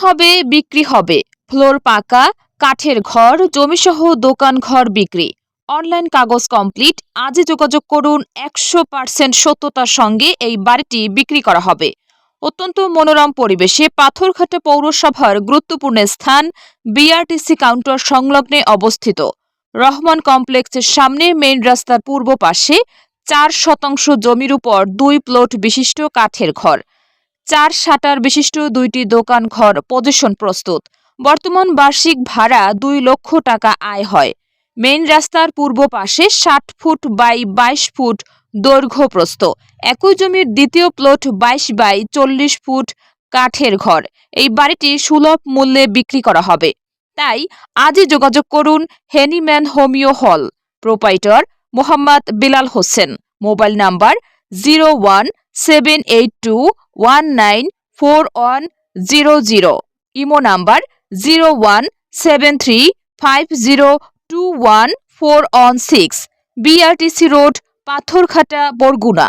হবে বিক্রি হবে। ফ্লোর পাকা, কাঠের ঘর, জমিসহ দোকান ঘর বিক্রি। অনলাইন কাগজ কমপ্লিট। আজই যোগাযোগ করুন। 100% সত্যতার সঙ্গে এই বাড়িটি বিক্রি করা হবে। অত্যন্ত মনোরম পরিবেশে পাথরঘাটা পৌরসভার গুরুত্বপূর্ণ স্থান, বিআরটিসি কাউন্টার সংলগ্নে অবস্থিত। রহমান কমপ্লেক্সের সামনে মেইন রাস্তার পূর্ব পাশে 4% জমির উপর 2 প্লট বিশিষ্ট কাঠের ঘর, 4 শাটার বিশিষ্ট 2টি দোকান ঘর পজিশন প্রস্তুত। বর্তমান বার্ষিক ভাড়া 2 লক্ষ টাকা আয় হয়। মেইন রাস্তার পূর্ব পাশে 60 ফুট বাই 22 ফুট দৈর্ঘ্য প্রস্থ। একই জমির দ্বিতীয় প্লট 22 বাই 40 ফুট কাঠের ঘর। এই বাড়িটি সুলভ মূল্যে বিক্রি করা হবে। তাই আজই যোগাযোগ করুন। হেনিম্যান হোমিও হল, proprietor Mohammad Bilal Hossain. Mobile number 01782194100। Imo number 017350214116। BRTC road, Patharghata, Barguna.